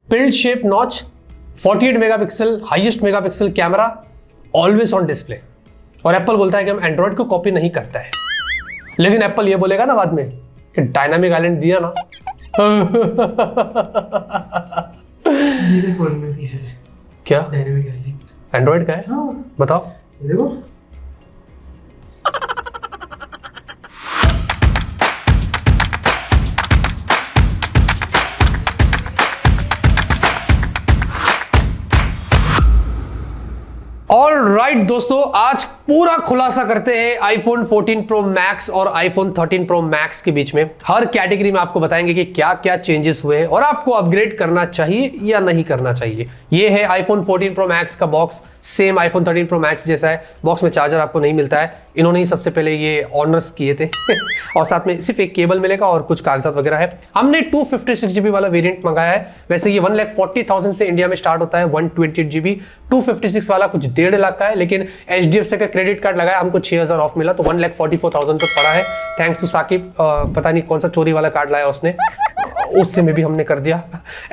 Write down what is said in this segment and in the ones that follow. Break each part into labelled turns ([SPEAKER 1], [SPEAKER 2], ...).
[SPEAKER 1] Peeled shape notch, 48 megapixel highest megapixel camera, always on display. और Apple बोलता है कि हम एंड्रॉइड को कॉपी नहीं करता है, लेकिन एप्पल ये बोलेगा ना बाद में कि डायनामिक आइलैंड दिया ना।
[SPEAKER 2] मेरे फोन में भी है।
[SPEAKER 1] क्या
[SPEAKER 2] डायनामिक आइलैंड?
[SPEAKER 1] एंड्रॉइड का है?
[SPEAKER 2] हाँ
[SPEAKER 1] बताओ।
[SPEAKER 2] ये देखो।
[SPEAKER 1] ऑलराइट दोस्तों, आज पूरा खुलासा करते हैं आईफोन 14 प्रो मैक्स और आईफोन 13 प्रो मैक्स के बीच में। हर कैटेगरी में आपको बताएंगे कि क्या क्या चेंजेस हुए हैं और आपको अपग्रेड करना चाहिए या नहीं करना चाहिए। ये है आईफोन 14 प्रो मैक्स का box, same iPhone 13 pro max जैसा है। बॉक्स में चार्जर आपको नहीं मिलता है, इन्होंने ही सबसे पहले ये ऑनर्स किए थे। और साथ में सिर्फ एक केबल मिलेगा और कुछ कागजात वगैरह है। हमने 256 GB वाला वेरिएंट मंगाया है। वैसे ये 1,40,000 से इंडिया में स्टार्ट होता है, 128 GB। 256 वाला कुछ 1.5 लाख का है, लेकिन HDFC का क्रेडिट कार्ड लगाया, हमको 6,000 ऑफ मिला, तो 1,44,000 तक पड़ा है। थैंक्स टू साकिब, पता नहीं कौन सा चोरी वाला कार्ड लाया उसने, उससे में भी हमने कर दिया।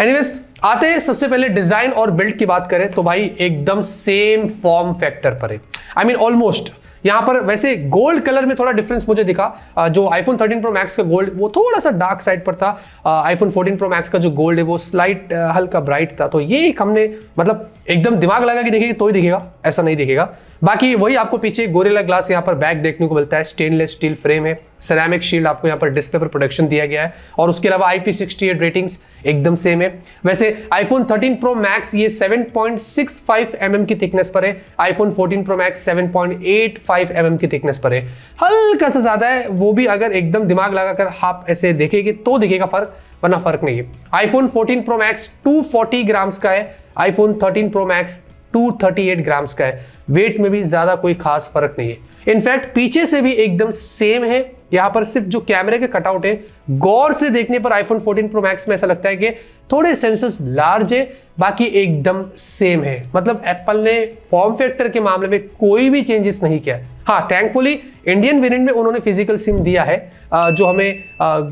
[SPEAKER 1] एनीवेज, आते हैं सबसे पहले डिजाइन और बिल्ड की बात करें तो भाई एकदम सेम फॉर्म फैक्टर पर है। I mean almost. यहां पर वैसे गोल्ड कलर में थोड़ा डिफरेंस मुझे दिखा। जो आईफोन 13 प्रो मैक्स का गोल्ड वो थोड़ा सा डार्क साइड पर था। आईफोन 14 प्रो मैक्स का जो गोल्ड है वो स्लाइट हल्का ब्राइट था। तो ये एक हमने मतलब एकदम दिमाग लगा के देखेंगे तो ही दिखेगा, ऐसा नहीं दिखेगा। बाकी वही आपको पीछे गोरिल्ला ग्लास यहाँ पर बैक देखने को मिलता है, स्टेनलेस स्टील फ्रेम है, सेरामिक शील्ड आपको यहाँ पर डिस्प्ले पर प्रोटेक्शन दिया गया है, और उसके अलावा IP68 रेटिंग्स एकदम सेम है। वैसे आईफोन 13 प्रो मैक्स ये 7.65 mm की थिकनेस पर है, आईफोन 14 प्रो मैक्स 7.85 mm की थिकनेस पर है, हल्का सा ज्यादा है। वो भी अगर एकदम दिमाग लगाकर आप ऐसे देखेंगे तो दिखेगा फर्क, वरना फर्क नहीं है। आईफोन 14 प्रो मैक्स 240 ग्राम्स का है, आईफोन 13 प्रो मैक्स 238 ग्राम्स का है। वेट में भी ज्यादा कोई खास फर्क नहीं है। इनफैक्ट पीछे से भी एकदम सेम है। यहां पर सिर्फ जो कैमरे के कटआउट है, गौर से देखने पर आईफोन 14 प्रो मैक्स में ऐसा लगता है कि थोड़े सेंसर्स लार्ज है, बाकी एकदम सेम है। मतलब एप्पल ने फॉर्म फैक्टर के मामले में कोई भी चेंजेस नहीं किया। हाँ, थैंकफुली इंडियन वेरिएंट में उन्होंने फिजिकल सिम दिया है, जो हमें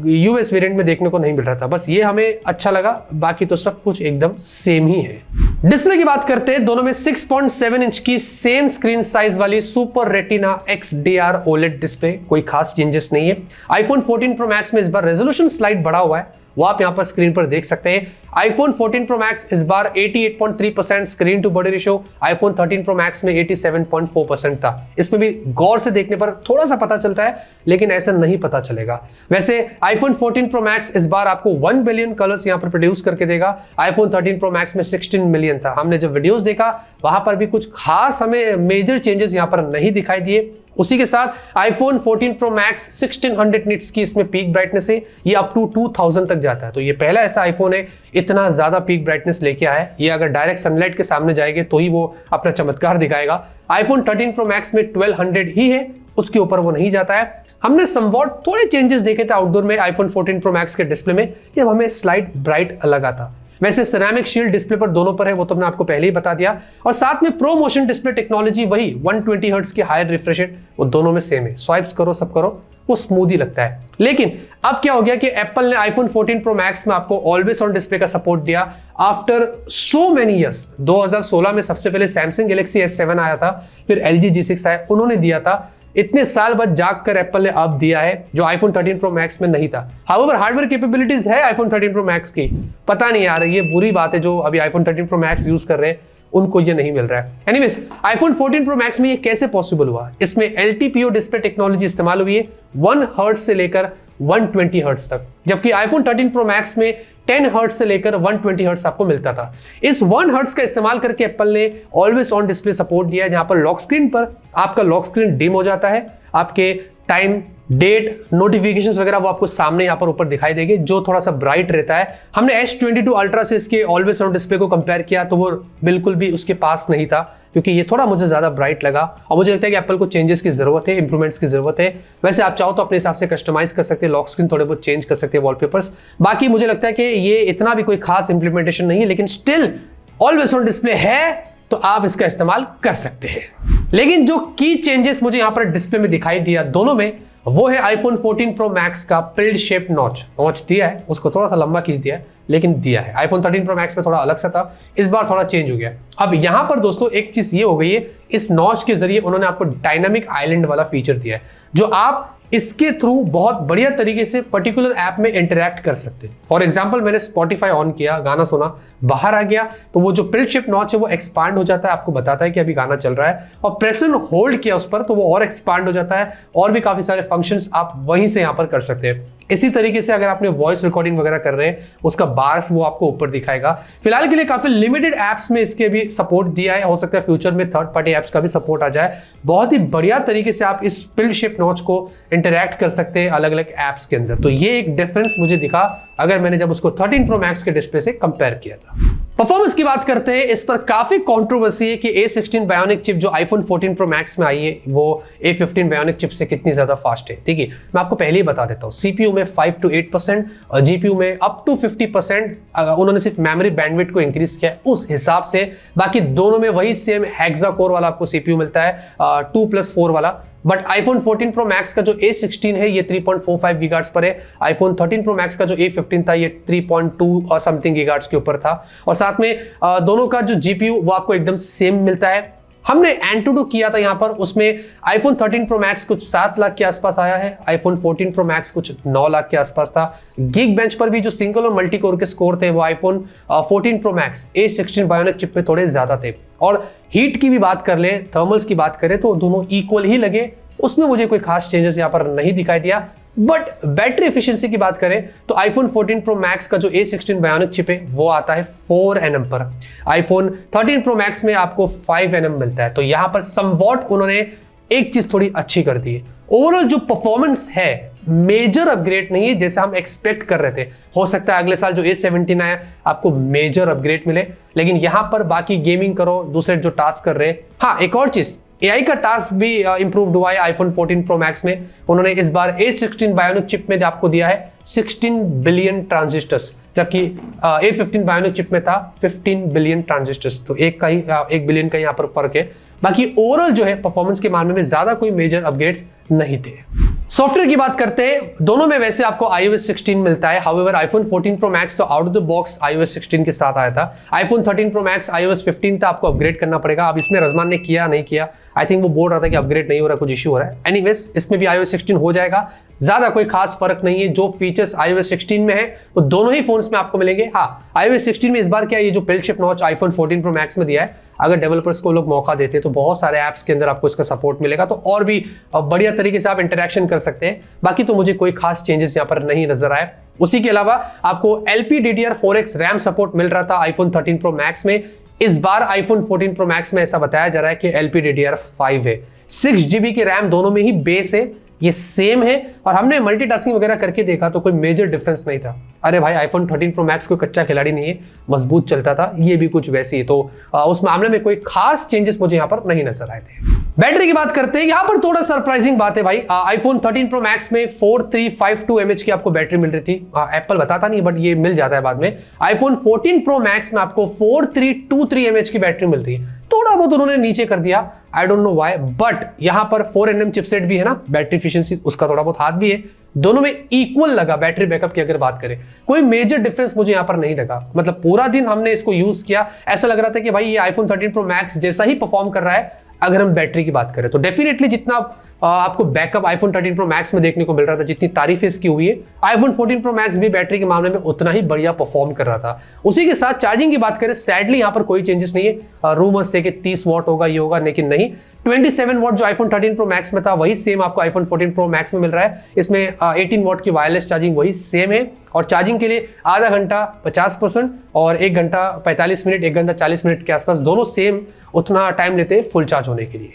[SPEAKER 1] यूएस वेरिएंट में देखने को नहीं मिल रहा था। बस ये हमें अच्छा लगा, बाकी तो सब कुछ एकदम सेम ही है। डिस्प्ले की बात करते हैं, दोनों में 6.7 इंच की सेम स्क्रीन साइज वाली super retina XDR OLED display, कोई खास चेंजेस नहीं है। आईफोन 14 प्रो मैक्स में इस बार रेजोल्यूशन स्लाइड बढ़ा हुआ है, वो आप यहां पर स्क्रीन पर देख सकते हैं। आईफोन 14 प्रो मैक्स इस बार 88.3% screen to body ratio, iPhone 13 pro max में 87.4% था। इसमें भी गौर से देखने पर थोड़ा सा पता चलता है, लेकिन ऐसा नहीं पता चलेगा। वैसे आईफोन 14 प्रो मैक्स इस बार आपको 1 बिलियन कलर्स यहां पर प्रोड्यूस करके देगा। आईफोन 13 प्रो मैक्स में 16 मिलियन था। हमने जब वीडियोस देखा वहां पर भी कुछ खास हमें मेजर चेंजेस यहां पर नहीं दिखाई दिए। उसी के साथ आईफोन 14 प्रो मैक्स 1600 निट्स की इसमें पीक ब्राइटनेस है, ये अप टू 2000 तक जाता है। तो ये पहला ऐसा आईफोन है इतना ज्यादा पीक ब्राइटनेस लेके आया है। ये अगर डायरेक्ट सनलाइट के सामने जाएंगे तो ही वो अपना चमत्कार दिखाएगा। आईफोन 13 प्रो मैक्स में 1200 ही है, उसके ऊपर वो नहीं जाता है। हमने समवॉट थोड़े चेंजेस देखे थे आउटडोर में आईफोन 14 प्रो मैक्स के डिस्प्ले में, ये हमें स्लाइट ब्राइट लगा था। वैसे सेरामिक शील्ड डिस्प्ले पर दोनों पर है, वो तो मैंने आपको पहले ही बता दिया। और साथ में प्रो मोशन डिस्प्ले टेक्नोलॉजी वही 120 हर्ट्ज की हायर रिफ्रेश रेट, वो दोनों में सेम है। स्वाइप्स करो, सब करो, वो स्मूथ ही लगता है। लेकिन अब क्या हो गया कि एप्पल ने आईफोन 14 प्रो मैक्स में आपको ऑलवेज ऑन डिस्प्ले का सपोर्ट दिया आफ्टर सो मेनी ईयर्स। 2016 में सबसे पहले सैमसंग गैलेक्सी S7 आया था, फिर LG G6 आया, उन्होंने दिया था। इतने साल बाद जाग कर एप्पल ने अब दिया है, जो आईफोन 13 प्रो मैक्स में नहीं था। हाउएवर हार्डवेयर कैपेबिलिटीज है आईफोन 13 प्रो मैक्स की, पता नहीं यार, ये बुरी बात है जो अभी आईफोन 13 प्रो मैक्स यूज कर रहे हैं उनको ये नहीं मिल रहा है। एनीवेज, आईफोन 14 प्रो मैक्स में ये कैसे पॉसिबल हुआ? इसमें LTPO डिस्प्ले टेक्नोलॉजी इस्तेमाल हुई है 1 हर्ट्ज से लेकर 120 हर्ट्ज तक, जबकि आईफोन 13 प्रो मैक्स में 10 हर्ट्ज से लेकर 120 हर्ट्ज आपको मिलता था। इस 1 हर्ट्ज का इस्तेमाल करके एप्पल ने ऑलवेज ऑन डिस्प्ले सपोर्ट दिया है, जहां पर लॉक स्क्रीन पर आपका लॉक स्क्रीन डिम हो जाता है, आपके टाइम, डेट, नोटिफिकेशंस वगैरह वो आपको सामने यहाँ पर ऊपर दिखाई देंगे, जो थोड़ा सा ब्राइट रहता है। हमने S22 अल्ट्रा से इसके ऑलवेज ऑन डिस्प्ले को कंपेयर किया तो वो बिल्कुल भी उसके पास नहीं था, क्योंकि ये थोड़ा मुझे ज्यादा ब्राइट लगा। और मुझे लगता है कि एप्पल को चेंजेस की जरूरत है, इंप्रूवमेंट्स की जरूरत है। वैसे आप चाहो तो अपने हिसाब से कस्टमाइज कर सकते हैं, लॉक स्क्रीन थोड़े बहुत चेंज कर सकते हैं, वॉलपेपर्स। बाकी मुझे लगता है कि ये इतना भी कोई खास इंप्लीमेंटेशन नहीं है, लेकिन स्टिल ऑलवेज ऑन डिस्प्ले है तो आप इसका इस्तेमाल कर सकते हैं। लेकिन जो की चेंजेस मुझे यहां पर डिस्प्ले में दिखाई दिया दोनों में, वो है आईफोन 14 प्रो मैक्स का पिल्ड शेप नॉच दिया है, उसको थोड़ा सा लंबा खींच दिया है लेकिन दिया है। आईफोन 13 प्रो मैक्स में थोड़ा अलग सा था, इस बार थोड़ा चेंज हो गया। अब यहां पर दोस्तों एक चीज ये हो गई है, इस नॉच के जरिए उन्होंने आपको डायनामिक आइलैंड वाला फीचर दिया है, जो आप इसके थ्रू बहुत बढ़िया तरीके से पर्टिकुलर ऐप में इंटरैक्ट कर सकते हैं। फॉर एग्जांपल मैंने स्पॉटिफाई ऑन किया, गाना सुना, बाहर आ गया तो वो जो पिल्ड शेप नॉच है वो एक्सपांड हो जाता है, आपको बताता है कि अभी गाना चल रहा है, और प्रेस एंड होल्ड किया उस पर तो वो और एक्सपांड हो जाता है, और भी काफी सारे फंक्शंस आप वहीं से यहां पर कर सकते हैं। इसी तरीके से अगर आपने वॉइस रिकॉर्डिंग वगैरह कर रहे हैं, उसका बार्स वो आपको ऊपर दिखाएगा। फिलहाल के लिए काफी लिमिटेड एप्स में इसके भी सपोर्ट दिया है, हो सकता है फ्यूचर में थर्ड पार्टी एप्स का भी सपोर्ट आ जाए। बहुत ही बढ़िया तरीके से आप इस पिल्ड शेप नॉच को इंटरैक्ट कर सकते हैं अलग अलग एप्स के अंदर। तो ये एक डिफरेंस मुझे दिखा अगर मैंने जब उसको 13 प्रो मैक्स के डिस्प्ले से कंपेयर किया था। परफॉर्मेंस की बात करते हैं, इस पर काफी कंट्रोवर्सी है कि A16 बायोनिक चिप जो आईफोन 14 प्रो मैक्स में आई है वो A15 बायोनिक चिप से कितनी ज्यादा फास्ट है। ठीक है, मैं आपको पहले ही बता देता हूँ, CPU में 5 to 8% और GPU में अप टू 50% उन्होंने सिर्फ मेमोरी बैंडविड्थ को इंक्रीज किया है उस हिसाब से। बाकी दोनों में वही सेम हेक्सा कोर वाला आपको CPU मिलता है, 2+4 वाला। बट आईफोन 14 प्रो मैक्स का जो A16 है ये 3.45 गीगाहर्ट्ज पर है। आईफोन 13 प्रो मैक्स का जो A15 था ये 3.2 और समथिंग गीगाहर्ट्ज के ऊपर था, और साथ में दोनों का जो GPU वो आपको एकदम सेम मिलता है। हमने एंटूडू किया था यहाँ पर, उसमें आईफोन 13 प्रो मैक्स कुछ 7 लाख के आसपास आया है, आईफोन 14 प्रो मैक्स कुछ 9 लाख के आसपास था। गीक बेंच पर भी जो सिंगल और मल्टी कोर के स्कोर थे वो iPhone 14 pro max A16 bionic chip पे थोड़े ज्यादा थे। और हीट की भी बात कर ले, थर्मल्स की बात करें तो दोनों इक्वल ही लगे, उसमें मुझे कोई खास चेंजेस यहाँ पर नहीं दिखाई दिया। बट बैटरी एफिशिएंसी की बात करें तो आईफोन 14 प्रो मैक्स का जो A16 बायोनिक चिप है वो आता है 4 nm पर, आईफोन 13 प्रो मैक्स में आपको 5 nm मिलता है। तो यहां पर समवॉट उन्होंने एक चीज थोड़ी अच्छी कर दी है। ओवरऑल जो परफॉर्मेंस है मेजर अपग्रेड नहीं है जैसे हम एक्सपेक्ट कर रहे थे। हो सकता है अगले साल जो A17 आया आपको मेजर अपग्रेड मिले, लेकिन यहां पर बाकी गेमिंग करो, दूसरे जो टास्क कर रहे हैं। हाँ, एक और चीज, AI का टास्क भी इंप्रूव्ड हुआ है आईफोन 14 प्रो मैक्स में। उन्होंने इस बार A16 बायोनिक चिप में आपको दिया है 16 बिलियन ट्रांजिस्टर्स, जबकि A15 बायोनिक चिप में था 15 बिलियन ट्रांजिस्टर्स। तो 1 बिलियन का यहाँ पर फर्क है। बाकी ओवरऑल जो है परफॉर्मेंस के मामले में ज्यादा कोई मेजर अपग्रेड्स नहीं थे। सॉफ्टवेयर की बात करते हैं, दोनों में वैसे आपको iOS 16 मिलता है। हाउएवर आईफोन 14 प्रो मैक्स तो out of the box iOS 16 के साथ आया था। आईफोन 13 प्रो मैक्स iOS 15 था, आपको अपग्रेड करना पड़ेगा। अब इसमें रजमान ने किया नहीं किया, आई थिंक वो बोल रहा था कि अपग्रेड नहीं हो रहा, कुछ इश्यू हो रहा है। एनीवेज इसमें भी iOS 16 हो जाएगा, ज्यादा कोई खास फर्क नहीं है। जो फीचर्स iOS 16 में है वो दोनों ही फोन्स में आपको मिलेंगे। हाँ, iOS 16 में इस बार क्या, ये जो peeled shape notch iPhone 14 pro max में दिया है, अगर डेवलपर्स को लोग मौका देते तो बहुत सारे ऐप्स के अंदर आपको इसका सपोर्ट मिलेगा, तो और भी बढ़िया तरीके से आप इंटरेक्शन कर सकते हैं। बाकी तो मुझे कोई खास चेंजेस यहाँ पर नहीं नजर आए। उसी के अलावा आपको LPDDR4X रैम सपोर्ट मिल रहा था आईफोन 13 प्रो मैक्स में। इस बार आईफोन 14 प्रो मैक्स में ऐसा बताया जा रहा है कि LPDDR5 है। 6GB की रैम दोनों में ही बेस है, ये सेम है, और हमने मल्टीटास्किंग वगैरह करके देखा तो कोई मेजर डिफरेंस नहीं था। अरे भाई, आईफोन 13 प्रो मैक्स कोई कच्चा खिलाड़ी नहीं है, मजबूत चलता था, ये भी कुछ वैसी है। तो उस मामले में कोई खास चेंजेस मुझे यहाँ पर नहीं नजर आए थे। बैटरी की बात करते हैं, यहाँ पर थोड़ा सरप्राइजिंग बात है भाई। आईफोन 13 प्रो मैक्स में 4352 mAh की आपको बैटरी मिल रही थी। एप्पल बताता नहीं बट ये मिल जाता है बाद में। आईफोन 14 प्रो मैक्स में आपको 4323 mAh की बैटरी मिल रही है। थोड़ा बहुत उन्होंने नीचे कर दिया, I don't know why, but यहां पर 4nm चिपसेट भी है ना, बैटरी एफिशिएंसी उसका थोड़ा बहुत हाथ भी है। दोनों में इक्वल लगा। बैटरी बैकअप की अगर बात करें, कोई मेजर डिफरेंस मुझे यहां पर नहीं लगा। मतलब पूरा दिन हमने इसको यूज किया, ऐसा लग रहा था कि भाई ये आईफोन 13 प्रो मैक्स जैसा ही परफॉर्म कर रहा है। अगर हम बैटरी की बात करें तो डेफिनेटली जितना आपको बैकअप आईफोन 13 प्रो मैक्स में देखने को मिल रहा था, जितनी तारीफें इसकी हुई है, आईफोन 14 प्रो मैक्स भी बैटरी के मामले में उतना ही बढ़िया परफॉर्म कर रहा था। उसी के साथ चार्जिंग की बात करें, सैडली यहाँ पर कोई चेंजेस नहीं है। रूमर्स थे कि 30 वॉट होगा, ये होगा, लेकिन नहीं। 27 वॉट जो आईफोन 13 प्रो मैक्स में था वही सेम आपको आईफोन 14 प्रो मैक्स में मिल रहा है। इसमें 18 वॉट की वायरलेस चार्जिंग वही सेम है, और चार्जिंग के लिए आधा घंटा 50% और 1 घंटा 45 मिनट, 1 घंटा 40 मिनट के आसपास दोनों सेम उतना टाइम लेते हैं फुल चार्ज होने के लिए।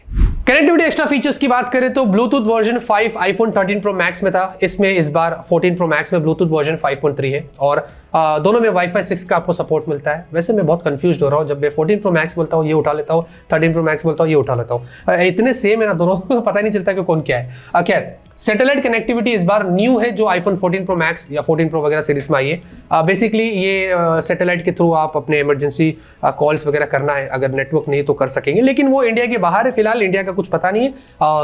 [SPEAKER 1] कनेक्टिविटी एक्स्ट्रा फीचर्स की बात करें तो Bluetooth version 5 iPhone 13 pro max में था, इसमें इस बार 14 प्रो मैक्स में ब्लूटूथ वर्जन 5.3 है, और दोनों में वाईफाई 6 का आपको सपोर्ट मिलता है। वैसे मैं बहुत कंफ्यूज हो रहा हूँ, जब मैं 14 प्रो मैक्स बोलता हूँ ये उठा लेता हूँ, 13 प्रो मैक्स बोलता हूँ ये उठा लेता हूँ, इतने सेम है ना दोनों पता ही नहीं चलता कि कौन क्या है। खैर, सैटेलाइट कनेक्टिविटी इस बार न्यू है जो आईफोन 14 प्रो मैक्स या 14 प्रो वगैरह सीरीज में आई है। बेसिकली ये सैटेलाइट के थ्रू आप अपने इमरजेंसी कॉल्स वगैरह करना है, अगर नेटवर्क नहीं तो कर सकेंगे, लेकिन वो इंडिया के बाहर है फिलहाल, इंडिया का कुछ पता नहीं है।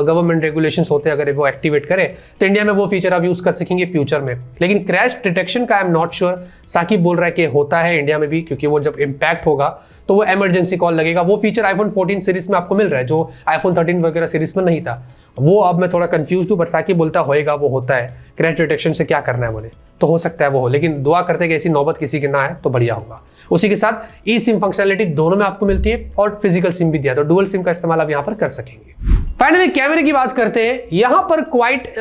[SPEAKER 1] गवर्नमेंट रेगुलेशंस होते हैं, अगर वो एक्टिवेट करे तो इंडिया में वो फीचर आप यूज कर सकेंगे फ्यूचर में। लेकिन क्रैश डिटेक्शन का I am not sure, Sakib बोल रहा है कि होता है इंडिया में भी, क्योंकि वो जब इम्पैक्ट होगा तो वो इमरजेंसी कॉल लगेगा। वो फीचर आईफोन 14 सीरीज में आपको मिल रहा है जो आईफोन 13 वगैरह सीरीज में नहीं था। वो अब मैं थोड़ा कंफ्यूज हूँ, बट साकिब बोलता होएगा, वो होता है। क्रैश डिटेक्शन से क्या करना है बोले, तो हो सकता है वो हो, लेकिन दुआ करते कि ऐसी नौबत किसी के ना आए तो बढ़िया होगा। उसी के साथ ई सिम फंक्शनलिटी दोनों में आपको मिलती है और फिजिकल सिम भी दिया, तो डुअल सिम का इस्तेमाल आप यहाँ पर कर सकेंगे। फाइनली कैमरे की बात करते हैं, यहाँ पर क्वाइट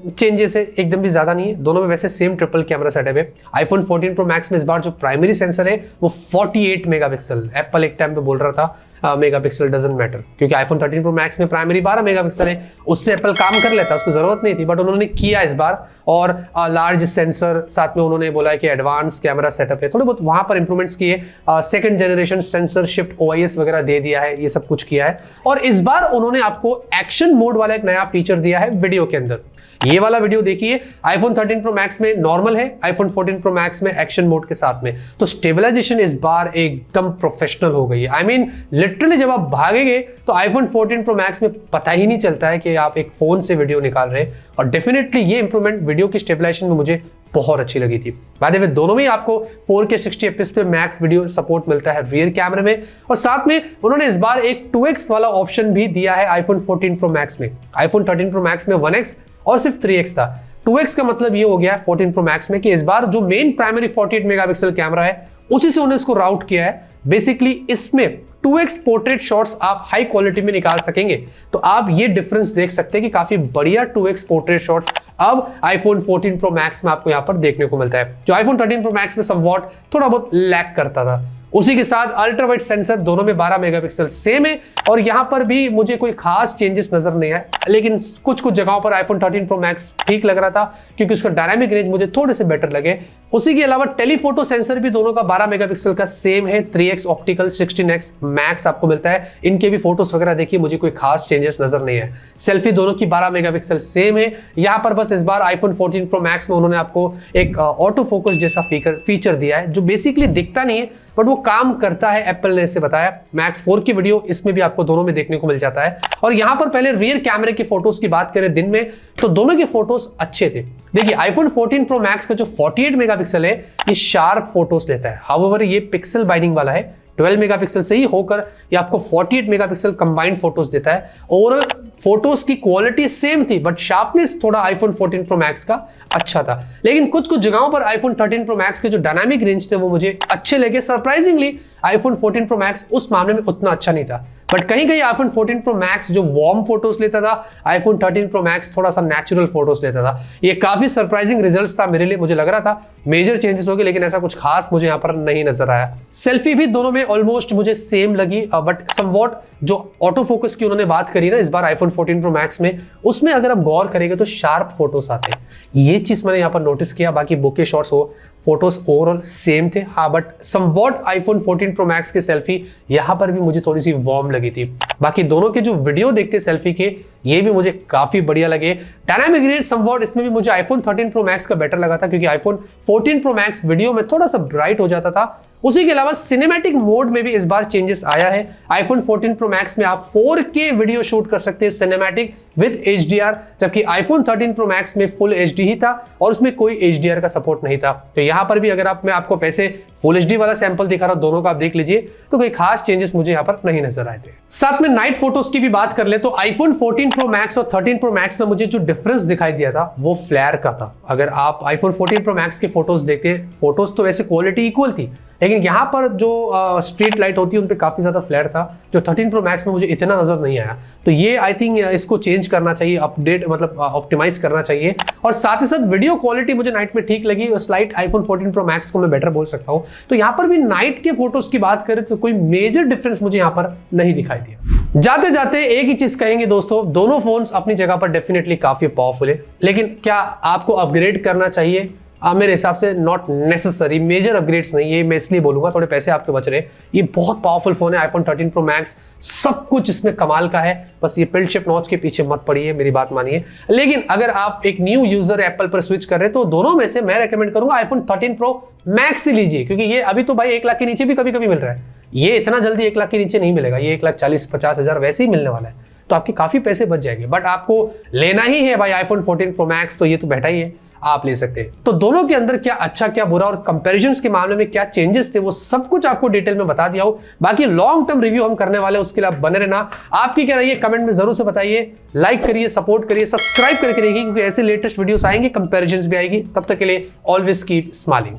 [SPEAKER 1] चेंजेस है, एकदम भी ज्यादा नहीं है। दोनों में वैसे सेम ट्रिपल कैमरा सेटअप है। आईफोन 14 प्रो मैक्स में इस बार जो प्राइमरी सेंसर है वो 48 मेगापिक्सल, एप्पल एक टाइम पे बोल रहा था मेगापिक्सल डजंट मैटर, क्योंकि आईफोन 13 प्रो मैक्स में प्राइमरी 12 मेगापिक्सल है, उससे एप्पल काम कर लेता, उसको जरूरत नहीं थी, बट उन्होंने किया इस बार। और लार्ज सेंसर साथ में उन्होंने बोला है कि एडवांस कैमरा सेटअप है, थोड़े बहुत वहां पर इंप्रूवमेंट्स किए। Second generation sensor shift OIS वगैरह दे दिया है, ये सब कुछ किया है। और इस बार उन्होंने आपको एक्शन मोड वाला एक नया फीचर दिया है वीडियो के अंदर। ये वाला वीडियो देखिए, आईफोन 13 प्रो मैक्स में नॉर्मल है, आईफोन 14 प्रो मैक्स में एक्शन मोड के साथ में। तो स्टेबलाइजेशन इस बार एकदम प्रोफेशनल हो गई है। आई मीन लिटरली जब आप भागेंगे तो आईफोन 14 प्रो मैक्स में पता ही नहीं चलता है कि आप एक फोन से वीडियो निकाल रहे हैं। और डेफिनेटली ये इंप्रूवमेंट वीडियो की स्टेबलाइजेशन में मुझे बहुत अच्छी लगी थी। बाय द वे दोनों में आपको 4K 60 FPS पे मैक्स वीडियो सपोर्ट मिलता है रियर कैमरे में, और साथ में उन्होंने इस बार एक 2x वाला ऑप्शन भी दिया है आईफोन 14 प्रो मैक्स में। आईफोन 13 प्रो मैक्स में 1x और सिर्फ 3x था। 2x का मतलब ये हो गया है 14 प्रो मैक्स में कि इस बार जो मेन प्राइमरी 48 मेगापिक्सल कैमरा है उसी से उन्होंने इसको राउट किया है। बेसिकली इसमें 2x पोर्ट्रेट शॉट्स आप हाई क्वालिटी में निकाल सकेंगे। तो आप ये डिफरेंस देख सकते हैं कि काफी बढ़िया 2x पोर्ट्रेट शॉट्स अब आईफोन 14 प्रो मैक्स में आपको यहां पर देखने को मिलता है, जो आईफोन 13 प्रो मैक्स में समवॉट थोड़ा बहुत लैग करता था। उसी के साथ अल्ट्रा वाइड सेंसर दोनों में 12 मेगापिक्सल सेम है, और यहां पर भी मुझे कोई खास चेंजेस नजर नहीं आए, लेकिन कुछ कुछ जगहों पर आईफोन 13 प्रो मैक्स ठीक लग रहा था, क्योंकि उसका डायनामिक रेंज मुझे थोड़े से बेटर लगे। उसी के अलावा टेलीफोटो सेंसर भी दोनों का 12 मेगापिक्सल का सेम है, 3x ऑप्टिकल 16x मैक्स आपको मिलता है। इनके भी फोटोज वगैरह देखिए, मुझे कोई खास चेंजेस नजर नहीं है। सेल्फी दोनों की 12 मेगापिक्सल सेम है। यहाँ पर बस इस बार आईफोन 14 प्रो मैक्स में उन्होंने आपको एक ऑटो फोकस जैसा फीचर दिया है, जो बेसिकली दिखता नहीं है बट वो काम करता है, एप्पल ने इसे बताया। मैक्स 4 की वीडियो इसमें भी आपको दोनों में देखने को मिल जाता है। और यहाँ पर पहले रियर कैमरे की फोटोज की बात करें दिन में, तो दोनों के फोटोज अच्छे थे। देखिए आईफोन 14 प्रो मैक्स का जो 48 मेगापिक्सल है ये शार्प फोटोज लेता है, हाउएवर ये पिक्सल बाइंडिंग वाला है। 12 मेगापिक्सल से ही होकर ये आपको 48 मेगापिक्सल कंबाइंड फोटोज देता है। ओवरऑल फोटोज की क्वालिटी सेम थी, बट शार्पनेस थोड़ा आईफोन 14 प्रो मैक्स का अच्छा था। लेकिन कुछ कुछ जगहों पर आईफोन 13 प्रो मैक्स के जो डायनामिक रेंज थे वो मुझे अच्छे लगे। सरप्राइजिंगली आईफोन 14 प्रो मैक्स उस मामले में उतना अच्छा नहीं था, बट कहीं कहीं आईफोन 14 प्रो मैक्स जो वार्म फोटोज लेता था, आईफोन 13 प्रो मैक्स थोड़ा सा नेचुरल फोटोज लेता था। ये काफी सरप्राइजिंग रिजल्ट्स था मेरे लिए। मुझे लग रहा था मेजर चेंजेस होंगे, लेकिन ऐसा कुछ खास मुझे यहाँ पर नहीं नजर आया। सेल्फी भी दोनों में ऑलमोस्ट मुझे सेम लगी, बट समवॉट जो ऑटो फोकस की उन्होंने बात करी ना इस बार आईफोन 14 प्रो मैक्स में, उसमें अगर आप गौर करेंगे तो शार्प फोटोज आते हैं। ये चीज मैंने यहाँ पर नोटिस किया। बाकी बुके शॉट्स हो, फोटोज ओवरऑल सेम थे, हाँ, but somewhat iPhone 14 pro max की सेल्फी यहाँ पर भी मुझे थोड़ी सी वार्म लगी थी। बाकी दोनों के जो वीडियो देखते सेल्फी के, ये भी मुझे काफी बढ़िया लगे। डायनामिक रेंज समवॉट इसमें भी मुझे आईफोन 13 प्रो मैक्स का बेटर लगा था, क्योंकि आईफोन 14 प्रो मैक्स वीडियो में थोड़ा सा ब्राइट हो जाता था। उसी के अलावा सिनेमैटिक मोड में भी इस बार चेंजेस आया है। आईफोन 14 प्रो मैक्स में आप 4K वीडियो शूट कर सकते हैं सिनेमैटिक विद HDR, जबकि आईफोन 13 प्रो मैक्स में फुल HD ही था और उसमें कोई HDR का सपोर्ट नहीं था। तो यहाँ पर भी अगर मैं आपको वैसे फुल HD वाला सैंपल दिखा रहा हूं, दोनों का आप देख लीजिए, तो कोई खास चेंजेस मुझे यहाँ पर नहीं नजर आए थे। साथ में नाइट फोटोज की भी बात कर ले तो आईफोन 14 प्रो मैक्स और 13 प्रो मैक्स में मुझे जो डिफरेंस दिखाई दिया था वो फ्लेयर का था। अगर आप आईफोन 14 प्रो मैक्स के फोटोज देखते, फोटोज तो वैसे क्वालिटी इक्वल थी, लेकिन यहाँ पर जो स्ट्रीट लाइट होती है उन पे काफी ज्यादा फ्लेयर था, जो 13 प्रो मैक्स में मुझे इतना नजर नहीं आया। तो ये आई थिंक इसको चेंज करना चाहिए, अपडेट मतलब ऑप्टिमाइज करना चाहिए। और साथ ही साथ वीडियो क्वालिटी मुझे नाइट में ठीक लगी, स्लाइट आईफोन 14 प्रो मैक्स को मैं बेटर बोल सकता हूँ। तो यहाँ पर भी नाइट के फोटोज की बात करें तो कोई मेजर डिफरेंस मुझे यहाँ पर नहीं दिखाई दिया। जाते जाते एक ही चीज कहेंगे दोस्तों, दोनों फोन्स अपनी जगह पर डेफिनेटली काफी पावरफुल है, लेकिन क्या आपको अपग्रेड करना चाहिए? मेरे हिसाब से नॉट नेसेसरी, मेजर अपग्रेड्स नहीं, ये मैं इसलिए बोलूंगा थोड़े पैसे आपके बच रहे हैं। ये बहुत पावरफुल फोन है आईफोन 13 प्रो मैक्स, सब कुछ इसमें कमाल का है, बस ये पिल्ड शेप नॉच के पीछे मत पड़िए, मेरी बात मानिए। लेकिन अगर आप एक न्यू यूजर एप्पल पर स्विच कर रहे हैं तो दोनों में से मैं रेकमेंड करूंगा आईफोन 13 प्रो मैक्स ही लीजिए, क्योंकि ये अभी तो भाई 1 लाख के नीचे भी कभी कभी मिल रहा है, ये इतना जल्दी 1 लाख के नीचे नहीं मिलेगा, ये 1,40,50,000 वैसे ही मिलने वाला है, तो आपके काफी पैसे बच जाएंगे। बट आपको लेना ही है भाई आईफोन 14 प्रो मैक्स, तो ये तो बैठा ही है, आप ले सकते हैं। तो दोनों के अंदर क्या अच्छा क्या बुरा और कंपैरिजंस के मामले में क्या चेंजेस थे वो सब कुछ आपको डिटेल में बता दिया हूं। बाकी लॉन्ग टर्म रिव्यू हम करने वाले हैं, उसके लिए आप बने रहना। आपकी क्या रही है कमेंट में जरूर से बताइए, लाइक करिए, सपोर्ट करिए, सब्सक्राइब करके रहिए, क्योंकि ऐसे लेटेस्ट वीडियोस आएंगे, कंपैरिजंस भी आएगी। तब तक के लिए ऑलवेज कीप स्माइलिंग।